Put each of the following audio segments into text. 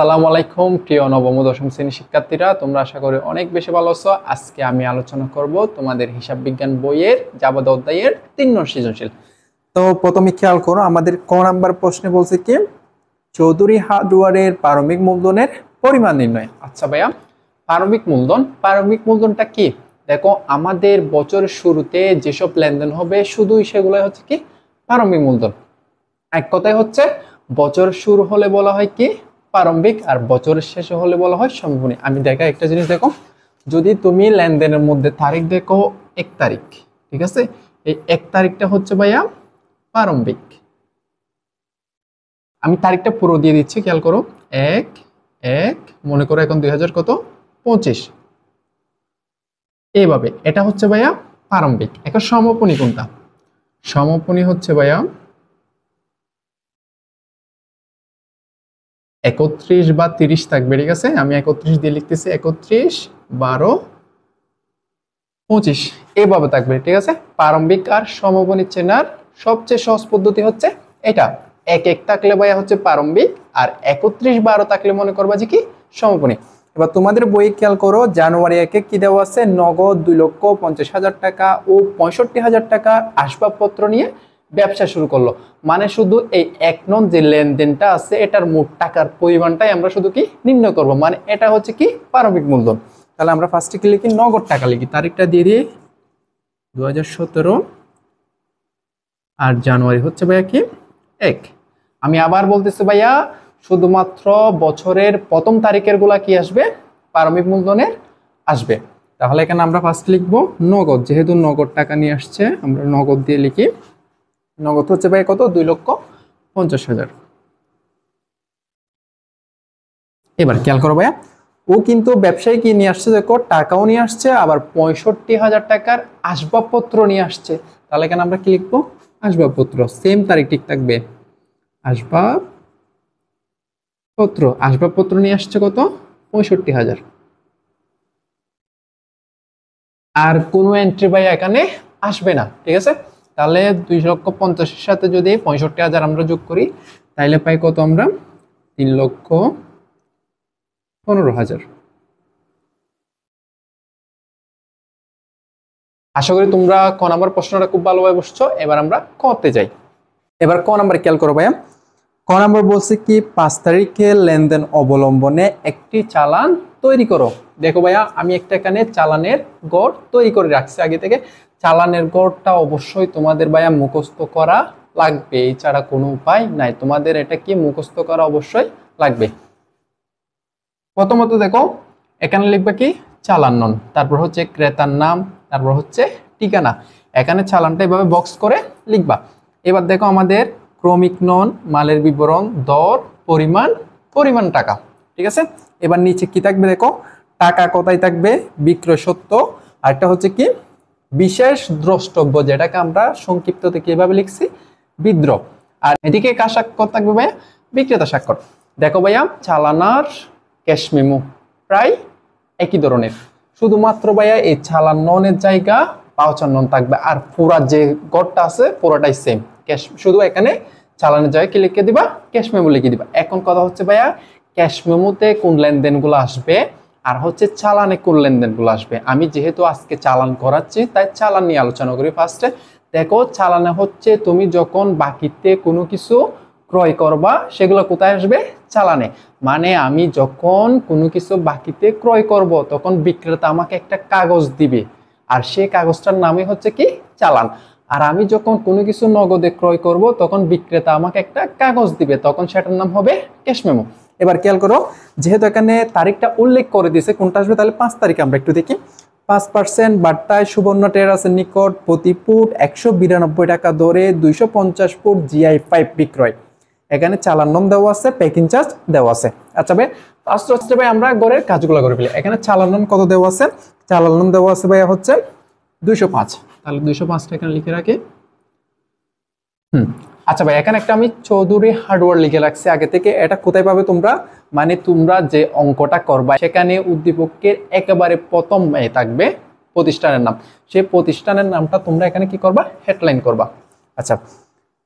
আসসালামু আলাইকুম প্রিয় নবম ও দশম শ্রেণীর শিক্ষার্থীরা, তোমরা আশা করি অনেক বেশি ভালো আছো। আজকে আমি আলোচনা করব তোমাদের হিসাব বিজ্ঞান বইয়ের যাবতীয় অধ্যায়ের 3 নং সৃজনশীল। তো প্রথমে খেয়াল করো, আমাদের ক নাম্বার প্রশ্নে বলছে কি চৌধুরী হার্ডওয়্যারের প্রারম্ভিক মূলধনের পরিমাণ নির্ণয়। আচ্ছা ভাইয়া, প্রারম্ভিক মূলধনটা কি? দেখো, আমাদের বছরের শুরুতে যেসব লেনদেন হবে শুধুই সেগুলোই হচ্ছে কি প্রারম্ভিক মূলধন। এক কথায় হচ্ছে বছর শুরু হলে বলা হয় কি প্রারম্ভিক, আর বছরের শেষে হলে বলা হয় সমাপনী। আমি দেখা একটা জিনিস দেখো, যদি তুমি লেনদেনের মধ্যে তারিখ দেখো 1 তারিখ, ঠিক আছে, এই 1 তারিখটা হচ্ছে ভাইয়া প্রারম্ভিক। আমি তারিখটা পুরো দিয়ে দিচ্ছি, খেয়াল করো। 1 মনে করো এখন 2025, এইভাবে এটা হচ্ছে ভাইয়া প্রারম্ভিক। এখন সমাপনী কোনটা? সমাপনী হচ্ছে ভাইয়া 31 বা 30 থাকবে, ঠিক আছে। আমি 31 দিয়ে লিখতেছি, 31, 12, 25 এইভাবে থাকবে, ঠিক আছে। প্রারম্ভিক আর সমাপনী চেনার সবচেয়ে সহজ পদ্ধতি হচ্ছে এটা। 1 থাকলে ভাইয়া হচ্ছে প্রারম্ভিক, আর 31, 12 থাকলে মনে করবা যে কি সমাপনী। এবার তোমাদের বই খেয়াল করো, জানুয়ারি 1 কি দেওয়া আছে? নগদ 2,50,000 টাকা ও 65,000 টাকা আসবাবপত্র নিয়ে ব্যবসা শুরু করলো। মানে শুধু এই 1 নং যে লেনদেনটা আছে এটার মোট টাকার পরিমাণটাই আমরা শুধু কি নির্ণয় করব, মানে এটা হচ্ছে কি প্রারম্ভিক মূলধন। তাহলে আমরা ফার্স্টে কি লিখি? নগদ টাকা লিখি, তারিখটা দিয়ে দিই 2017, আর জানুয়ারি হচ্ছে ভাইয়া কি 1। আমি আবার বলতেছি ভাইয়া, শুধুমাত্র বছরের প্রথম তারিখের গুলা কি আসবে? প্রারম্ভিক মূলধনের আসবে। তাহলে এখানে আমরা ফার্স্ট লিখবো নগদ, যেহেতু নগদ টাকা নিয়ে আসছে আমরা নগদ দিয়ে লিখি। নগদ হচ্ছে ভাই কত? 2,50,000। এবার খেয়াল করো ভাইয়া, ও কিন্তু ব্যবসায়ী কি নিয়ে আসছে? দেখো, টাকাও নিয়ে আসছে, আবার 65,000 টাকার আসবাবপত্র নিয়ে আসছে। তাহলে এখানে আমরা কি লিখবো? আসবাবপত্র। সেম তারিখ ঠিক থাকবে, আসবাবপত্র নিয়ে আসছে কত? 65,000। আর কোনো এন্ট্রি ভাইয়া এখানে আসবে না, ঠিক আছে। তাহলে 2,50,000 সাথে যদি 65,000 আমরা যোগ করি, তাইলে পাই কত আমরা? 3,15,000। আশা করি তোমরা ক নাম্বার প্রশ্নটা খুব ভালোভাবে বুঝছো। এবার আমরা কতে যাই। এবার ক নাম্বার খেয়াল করো ভাইয়া, ক নাম্বার বলছে কি 5 তারিখে লেনদেন অবলম্বনে একটি চালান তৈরি করো। দেখো ভাইয়া, আমি একটা এখানে চালানের গড় তৈরি করে রাখছি আগে থেকে। চালানের গড়টা অবশ্যই তোমাদের ভাইয়া মুখস্থ করা লাগবে, এছাড়া কোনো উপায় নাই। তোমাদের এটা কি মুখস্থ করা অবশ্যই লাগবে। প্রথমত দেখো, এখানে লিখবে কি চালান নং, তারপর হচ্ছে ক্রেতার নাম, তারপর হচ্ছে ঠিকানা। এখানে চালানটা এভাবে বক্স করে লিখবা। এবার দেখো, আমাদের ক্রমিক নং, মালের বিবরণ, দর, পরিমাণ টাকা, ঠিক আছে। এবার নিচে কি থাকবে? দেখো, টাকা কোথায় থাকবে? বিক্রয় সত্য, আর একটা হচ্ছে কি বিশেষ দ্রষ্টব্য, যেটাকে আমরা সংক্ষিপ্ততে কিভাবে লিখছি? বিদ্রোহ। আর এদিকে কার স্বাক্ষর থাকবে ভাইয়া? বিক্রেতা স্বাক্ষর। দেখো ভাইয়া, চালানার ক্যাশ মেমো প্রায় একই ধরনের, শুধুমাত্র ভাইয়া এই চালান ননের জায়গা পাউচার নন থাকবে, আর পুরা যে গড়টা আছে পুরোটাই সেম ক্যাশ, শুধু এখানে চালানের জায়গায় কি লিখে দিবা? ক্যাশ মেমো লিখে দিবা। এখন কথা হচ্ছে ভাইয়া, ক্যাশ মেমোতে কোন লেনদেনগুলো আসবে আর হচ্ছে চালানে কোন লেনদেনগুলো আসবে। আমি যেহেতু আজকে চালান করাচ্ছি তাই চালান নিয়ে আলোচনা করি ফার্স্টে। দেখো, চালানে হচ্ছে তুমি যখন বাকিতে কোনো কিছু ক্রয় করবা সেগুলো কোথায় আসবে? চালানে। মানে আমি যখন কোনো কিছু বাকিতে ক্রয় করব তখন বিক্রেতা আমাকে একটা কাগজ দিবে, আর সেই কাগজটার নামই হচ্ছে কি চালান। আর আমি যখন কোনো কিছু নগদে ক্রয় করব তখন বিক্রেতা আমাকে একটা কাগজ দিবে, তখন সেটার নাম হবে ক্যাশ মেমো। এবার খেয়াল করো, যেহেতু এখানে তারিখটা উল্লেখ করে দিয়েছে কোনটা আসবে, তাহলে 5 তারিখে আমরা একটু দেখি। 5% বাট্টায় সুবর্ণ টেরাসের নিকট প্রতি ফুট 192 টাকা দরে 250 ফুট GI5 বিক্রয়। এখানে চালান নং দেওয়া আছে, প্যাকিং চার্জ দেওয়া আছে। আচ্ছা ভাই, ফার্স্ট হচ্ছে ভাই আমরা গড়ের কাজগুলো করে ফেলি। এখানে চালান নং কত দেওয়া আছে? চালান নং দেওয়া আছে ভাইয়া হচ্ছে 205। তাহলে 205টা এখানে লিখে রাখি। আচ্ছা ভাই, এখানে একটা আমি চৌধুরী হার্ডওয়্যার লিখে রাখছি আগে থেকে। এটা কোথায় পাবে তোমরা? মানে তোমরা যে অঙ্কটা করবা সেখানে উদ্দীপকের একেবারে প্রথম থাকবে প্রতিষ্ঠানের নাম। সেই প্রতিষ্ঠানের নামটা তোমরা এখানে কি করবা? হেডলাইন করবা। আচ্ছা,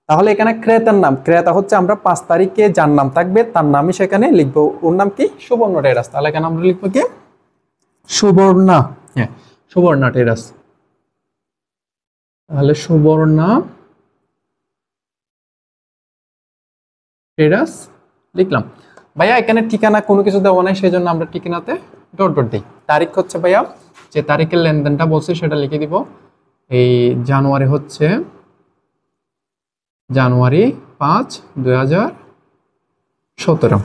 তাহলে এখানে ক্রেতার নাম, ক্রেতা হচ্ছে আমরা 5 তারিখে যার নাম থাকবে তার নামই সেখানে লিখবো। ওর নাম কি? সুবর্ণ টেরাস। তাহলে এখানে আমরা লিখবো কি? সুবর্ণা। হ্যাঁ, সুবর্ণা টেরাস। তাহলে সুবর্ণা টেরাস লিখলাম। ভাইয়া এখানে ঠিকানা কোনো কিছু দেওয়া নাই, সেই জন্য আমরা ঠিকানাতে ডট ডট দিই। তারিখ হচ্ছে ভাইয়া যে তারিখের লেনদেনটা বলছে সেটা লিখে দিব। এই জানুয়ারি হচ্ছে জানুয়ারি 5, 2017।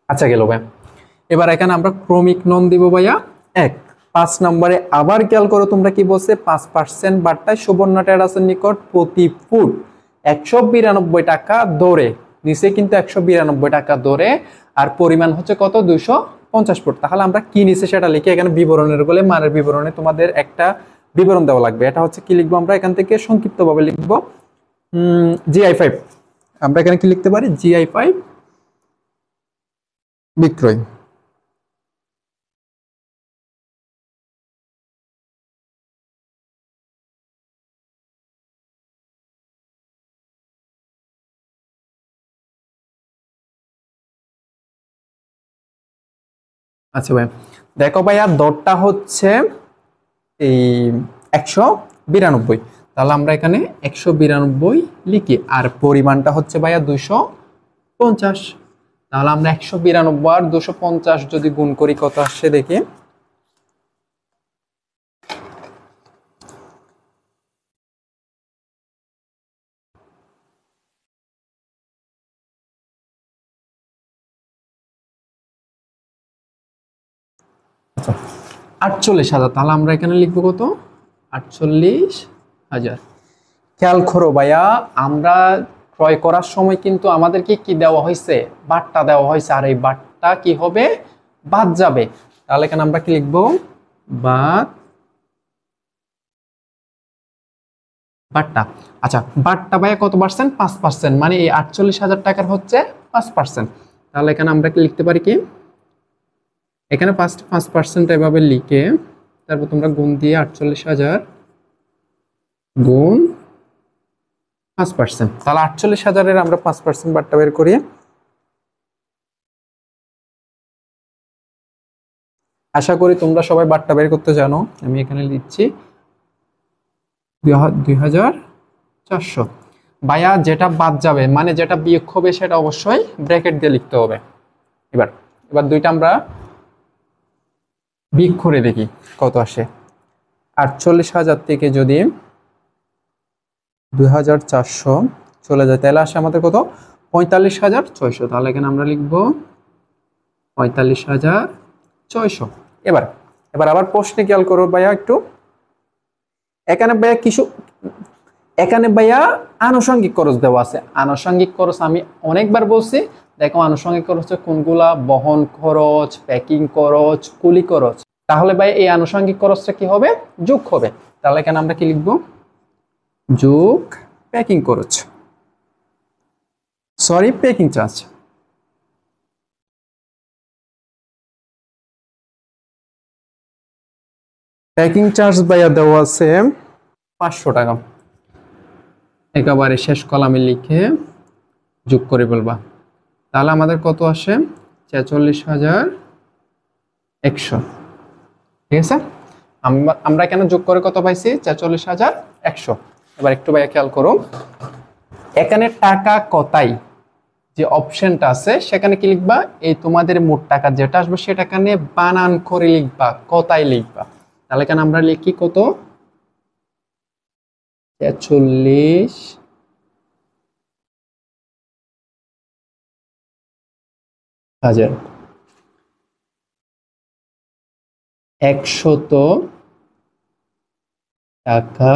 আচ্ছা গেল ভাইয়া। এবার এখানে আমরা ক্রমিক নন দিব ভাইয়া 1। 5 নম্বরে আবার খেয়াল করো তোমরা কি বলছে, 5% বাট্টায় সুবর্ণ টেরাসের নিকট প্রতি ফুট 192 টাকা দরে, নিচে কিন্তু 192 টাকা দরে, আর পরিমাণ হচ্ছে কত? 250 ফুট। তাহলে আমরা কি নিচে সেটা লিখে এখানে বিবরণের বলে মানের বিবরণে তোমাদের একটা বিবরণ দেওয়া লাগবে। এটা হচ্ছে কি লিখবো আমরা এখান থেকে সংক্ষিপ্তভাবে লিখবো GI5। আমরা এখানে কি লিখতে পারি? GI5 বিক্রয়। আচ্ছা ভাই দেখো ভাইয়া দরটা হচ্ছে এই 192, তাহলে আমরা এখানে 192 লিখি, আর পরিমাণটা হচ্ছে ভাইয়া 250। তাহলে আমরা 192 আর 250 যদি গুণ করি কত আসছে দেখি। আচ্ছা 48,000। তাহলে আমরা এখানে লিখবো কত? 48,000। খেয়াল করো ভাইয়া, আমরা ক্রয় করার সময় কিন্তু আমাদেরকে কি দেওয়া হয়েছে? বাট্টা দেওয়া হয়েছে, আর এই বাট্টা কি হবে? বাদ যাবে। তাহলে এখানে আমরা কি লিখবো? বাদ বাট্টা। আচ্ছা বাট্টা ভাইয়া কত পার্সেন্ট? 5%, মানে এই 48,000 টাকার হচ্ছে 5%। তাহলে এখানে আমরা কি লিখতে পারি কি? এখানে 5% এভাবে লিখে তারপর তোমরা গুণ দিয়ে 48,000 গুণ 5%। তাহলে 48,000-এর আমরা 5% বাট্টা বের করি। আশা করি তোমরা সবাই বাট্টা বের করতে জানো। আমি এখানে লিখছি 2,400। ভাইয়া যেটা বাদ যাবে মানে যেটা বিয়োগ হবে সেটা অবশ্যই ব্র্যাকেট দিয়ে লিখতে হবে। এবার এবার দুইটা আমরা বিয়োগ করে দেখি কত আসে। 48,000 থেকে যদি 2,400 চলে যায় তাহলে আসে আমাদের কত? 45,600। তাহলে এখানে আমরা লিখবো 45,600। এবার এবার আবার প্রশ্নে খেয়াল করো ভাইয়া একটু। এখানে ভাইয়া কিছু, এখানে ভাইয়া আনুষঙ্গিক খরচ দেওয়া আছে। আনুষঙ্গিক খরচ আমি অনেকবার বলছি, দেখো আনুষঙ্গিক খরচ কোনগুলা? বহন খরচ, প্যাকিং খরচ, কুলি খরচ। তাহলে ভাই এই আনুষঙ্গিক খরচটা কি হবে? যোগ হবে। তাহলে এখানে আমরা কি লিখবো? যোগ প্যাকিং খরচ, sorry packing charge. Packing charge ভাইয়া দেওয়া আছে 500 টাকা। একেবারে শেষ কলামে লিখে যোগ করে বলবা। তাহলে আমাদের কত আসে? 46,100। ঠিক আছে, আমরা এখানে যোগ করে কত পাইছি? 46,100। এবার একটু ভাইয়া খেয়াল করো, এখানে টাকা কতাই যে অপশনটা আছে সেখানে কি লিখবা? এই তোমাদের মোট টাকা যেটা আসবে সেটা এখানে বানান করে লিখবা, কতাই লিখবা। তাহলে এখানে আমরা লিখি কত? 46,100 টাকা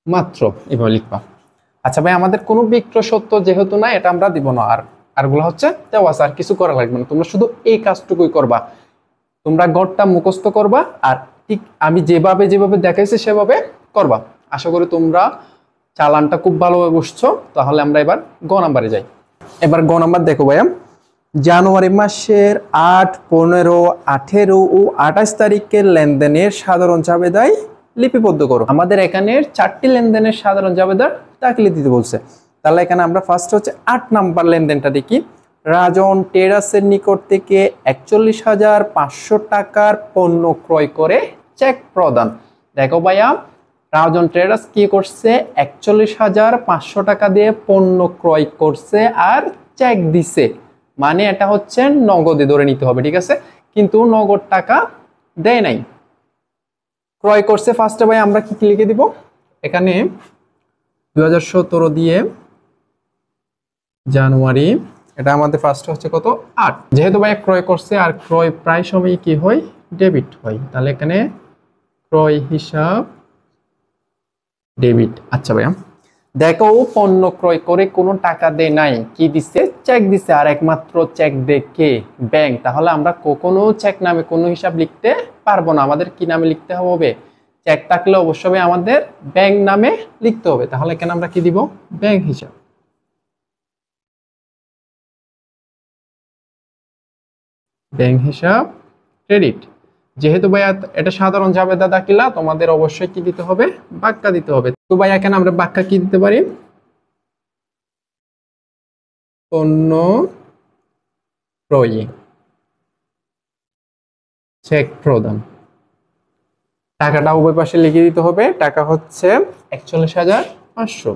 মাত্র, এভাবে লিখবা। আচ্ছা ভাই আমাদের কোনো বিক্রয় সত্য যেহেতু না, এটা আমরা দিব না। আরগুলো হচ্ছে দেওয়া আছে, আর কিছু করা লাগবে না। তোমরা শুধু এই কাজটুকুই করবা, তোমরা গড়টা মুখস্থ করবা, আর ঠিক আমি যেভাবে যেভাবে দেখাইছি সেভাবে করবা। আশা করি তোমরা চালানটা খুব ভালোভাবে বুঝছো। তাহলে আমরা এবার গ নাম্বারে যাই। এবার গ নাম্বার দেখো ভাইয়া, জানুয়ারি মাসের 8, 15, 18 ও 28 তারিখের লেনদেনের সাধারণ চাবেদাই লিপিবদ্ধ করো। আমাদের এখানে 4টি লেনদেনের সাধারণ জাবেদার দাখিলে দিতে বলছে। তাহলে এখানে আমরা ফার্স্ট হচ্ছে 8 নাম্বার লেনদেনটা দেখি। রাজন টেরাসের নিকট থেকে 41,500 টাকার পণ্য ক্রয় করে চেক প্রদান। দেখো ভাইয়া, রাজন ট্রেডার্স কি করছে, 41,500 টাকা দিয়ে পণ্য ক্রয় করছে আর চেক দিছে, মানে এটা হচ্ছে নগদে ধরে নিতে হবে, ঠিক আছে, কিন্তু নগদ টাকা দেয় নাই, ক্রয় করছে। ফার্স্টে ভাই আমরা কি লিখে দিব, এখানে 2017 দিয়ে জানুয়ারি, এটা আমাদের ফার্স্ট হচ্ছে কত 8, যেহেতু ভাই ক্রয় করছে আর ক্রয় প্রায় সময় কি হয়, ডেবিট হয়, তাহলে এখানে ক্রয় হিসাব ডেবিট। আচ্ছা ভাইয়া, দেখো পণ্য ক্রয় করে কোনো টাকা দেয় নাই, কি দিচ্ছে, চেক দিচ্ছে, আর একমাত্র চেক দেখে ব্যাংক, তাহলে আমরা কখনো চেক নামে কোনো হিসাব লিখতে পারবো না, আমাদের কি নামে লিখতে হবে, চেক থাকলে অবশ্যই আমাদের ব্যাংক নামে লিখতে হবে। তাহলে এখানে আমরা কি দিব, ব্যাংক হিসাব, ব্যাংক হিসাব ক্রেডিট। যেহেতু ভাইয়া এটা সাধারণ জাবেদা দাখিলা, তোমাদের অবশ্যই কি দিতে হবে, বাক্কা দিতে হবে। তো ভাইয়া এখানে আমরা বাক্কা কি দিতে পারি, পণ্য ক্রয়ে চেক প্রদান, টাকাটা উভয় পাশে লিখে দিতে হবে, টাকা হচ্ছে 41,500।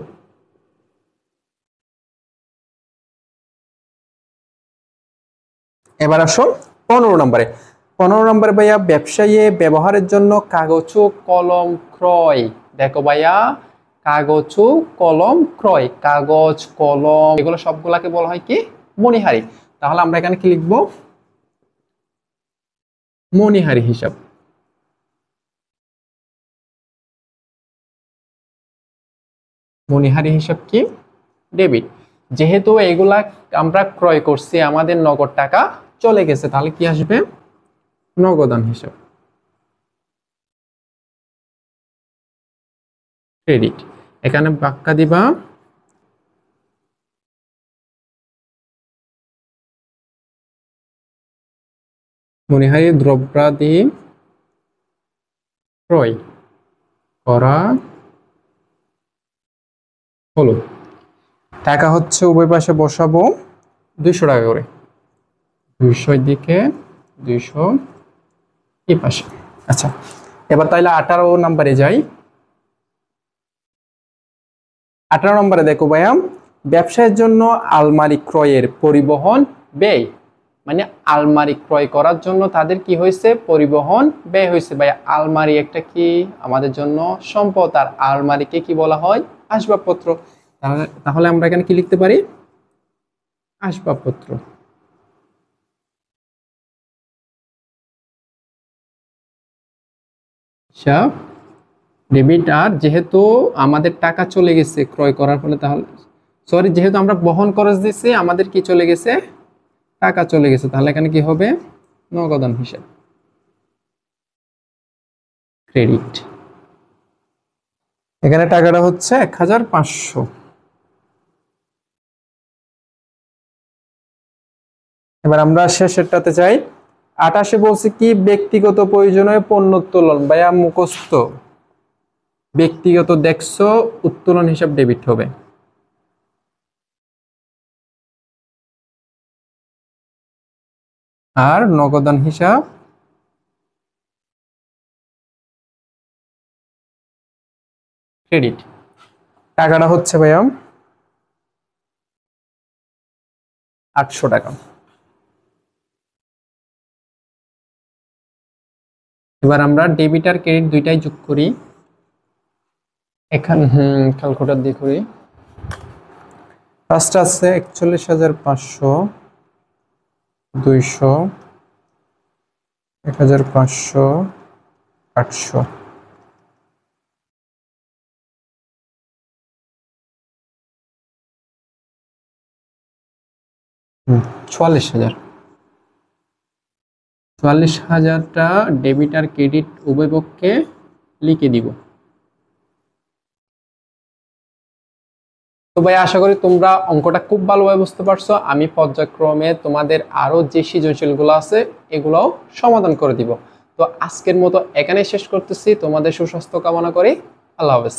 এবার আসো 15 নম্বরে। 15 নম্বরে ভাইয়া, ব্যবসায়ী ব্যবহারের জন্য কাগজ ও কলম ক্রয়। দেখো ভাইয়া, কাগজ ও কলম ক্রয়, কাগজ কলম এগুলো সবগুলাকে বলা হয় কি, মণিহারি। তাহলে আমরা এখানে কি লিখবো, মণিহারি হিসাব। মণিহারি হিসাব কি, ডেবিট। যেহেতু এগুলা আমরা ক্রয় করছি, আমাদের নগদ টাকা চলে গেছে, তাহলে কি আসবে, নগদান হিসাব ক্রেডিট। এখানে বাক্কা দিবা মণিহারি দ্রব্যাদি ক্রয় করা হলো। টাকা হচ্ছে উভয় পাশে বসাবো 200 টাকা করে, 200 দিকে 200 এই পাশে। আচ্ছা, এবার তাইলে 18 নম্বরে যাই। 18 নম্বরে দেখো ভাইয়া, ব্যবসায়ের জন্য আলমারি ক্রয়ের পরিবহন ব্যয়, মানে আলমারি ক্রয় করার জন্য তাদের কি হয়েছে, পরিবহন ব্যয় হয়েছে। ভাইয়া আলমারি একটা কি আমাদের জন্য সম্পদ, আর আলমারিকে কি বলা হয়, আসবাবপত্র। তাহলে আমরা এখানে কি লিখতে পারি, আসবাবপত্র। হিসাব ডেবিট। আর যেহেতু আমাদের টাকা চলে গেছে ক্রয় করার ফলে, তাহলে সরি, যেহেতু আমরা বহন খরচ দিচ্ছি, আমাদের কি চলে গেছে, টাকা চলে গেছে, তাহলে এখানে কি হবে, নগদান হিসাব ক্রেডিট। এখানে টাকাটা হচ্ছে 1,500। এবার আমরা শেষেরটাতে যাই। 28 বলছে কি, ব্যক্তিগত প্রয়োজনে পণ্য উত্তোলন। ভাইয়া মুখস্থ, ব্যক্তিগত দেখছো, উত্তোলন হিসাব ডেবিট হবে, আর নগদান হিসাব ক্রেডিট। টাকাটা হচ্ছে ভাইয়া 800 টাকা। এবার আমরা ডেবিট আর ক্রেডিট দুইটাই যোগ করি, এখানে ক্যালকুলেটর দিয়ে করি। ফার্স্ট আছে 41,500, 200, 1,500, 800। 44,000। 44,000টা ডেবিট আর ক্রেডিট উভয় পক্ষে লিখে দিব। তো ভাই আশা করি তোমরা অঙ্কটা খুব ভালোভাবে বুঝতে পারছো। আমি পর্যায়ক্রমে তোমাদের আরো যে সৃজনশীলগুলো আছে এগুলোও সমাধান করে দিব। তো আজকের মতো এখানেই শেষ করতেছি, তোমাদের সুস্বাস্থ্য কামনা করি। আল্লাহ হাফেজ।